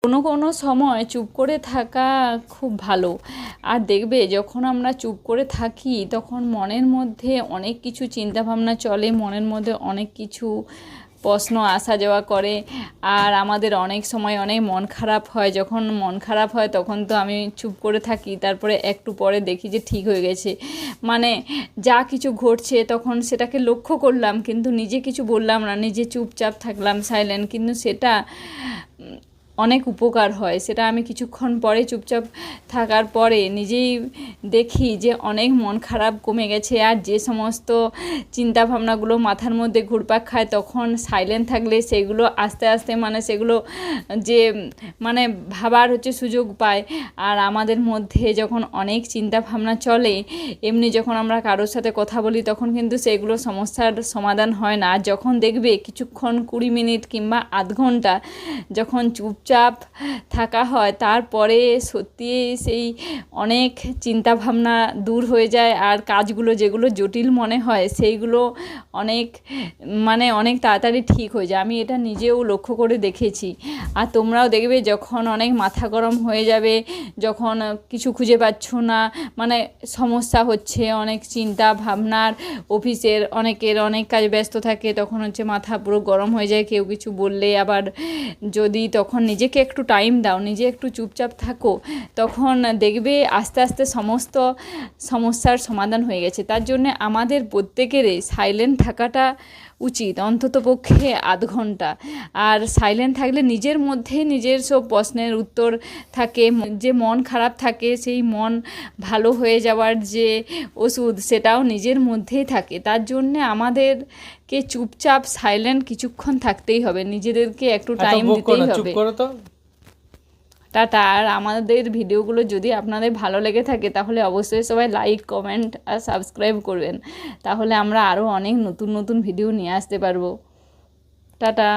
কোনো কোনো সময় চুপ করে থাকা খুব ভালো। আর দেখবে যখন আমরা চুপ করে থাকি তখন মনের মধ্যে অনেক কিছু চিন্তাভাবনা চলে, মনের মধ্যে অনেক কিছু প্রশ্ন আসা যাওয়া করে। আর আমাদের অনেক সময় অনেক মন খারাপ হয়, যখন মন খারাপ হয় তখন তো আমি চুপ করে থাকি, তারপরে একটু পরে দেখি যে ঠিক হয়ে গেছে। মানে যা কিছু ঘটছে তখন সেটাকে লক্ষ্য করলাম কিন্তু নিজে কিছু বললাম না, নিজে চুপচাপ থাকলাম, সাইলেন্ট, কিন্তু সেটা অনেক উপকার হয়। সেটা আমি কিছুক্ষণ পরে চুপচাপ থাকার পরে নিজেই দেখি যে অনেক মন খারাপ কমে গেছে। আর যে সমস্ত চিন্তাভাবনাগুলো মাথার মধ্যে ঘুরপাক খায় তখন সাইলেন্ট থাকলে সেগুলো আস্তে আস্তে সেগুলো যে ভাবার সুযোগ পায়। আর আমাদের মধ্যে যখন অনেক চিন্তাভাবনা চলে, এমনি যখন আমরা কারোর সাথে কথা বলি তখন কিন্তু সেগুলো সমস্যার সমাধান হয় না। আর যখন দেখবে কিছুক্ষণ 20 মিনিট কিংবা আধ ঘন্টা যখন চুপচাপ থাকা হয় তারপরে সত্যি সেই অনেক চিন্তাভাবনা দূর হয়ে যায়। আর কাজগুলো যেগুলো জটিল মনে হয় সেইগুলো অনেক অনেক তাড়াতাড়ি ঠিক হয়ে যায়। আমি এটা নিজেও লক্ষ্য করে দেখেছি। আর তোমরাও দেখবে যখন অনেক মাথা গরম হয়ে যাবে, যখন কিছু খুঁজে পাচ্ছ না, সমস্যা হচ্ছে, অনেক চিন্তা ভাবনার, অফিসের অনেকের অনেক কাজ ব্যস্ত থাকে, তখন মাথা পুরো গরম হয়ে যায় কেউ কিছু বললে। আবার যদি তখন নিজেকে একটু টাইম দাও, নিজে একটু চুপচাপ থাকো, তখন দেখবে আস্তে আস্তে সমস্ত সমস্যার সমাধান হয়ে গেছে। তার জন্যে আমাদের প্রত্যেকেরই সাইলেন্ট থাকাটা উচিত, অন্তত পক্ষে আধ ঘন্টা। আর সাইলেন্ট থাকলে নিজের মধ্যেই নিজের সব প্রশ্নের উত্তর থাকে। যে মন খারাপ থাকে সেই মন ভালো হয়ে যাওয়ার যে ওষুধ সেটাও নিজের মধ্যেই থাকে। তার জন্যে আমাদেরকে চুপচাপ সাইলেন্ট কিছুক্ষণ থাকতেই হবে, নিজেদেরকে একটু টাইম দিতেই হবে। টাটা। আর আমাদের ভিডিওগুলো যদি আপনাদের ভালো লেগে থাকে তাহলে অবশ্যই সবাই লাইক, কমেন্ট আর সাবস্ক্রাইব করবেন, তাহলে আমরা আরও অনেক নতুন নতুন ভিডিও নিয়ে আসতে পারবো। টাটা।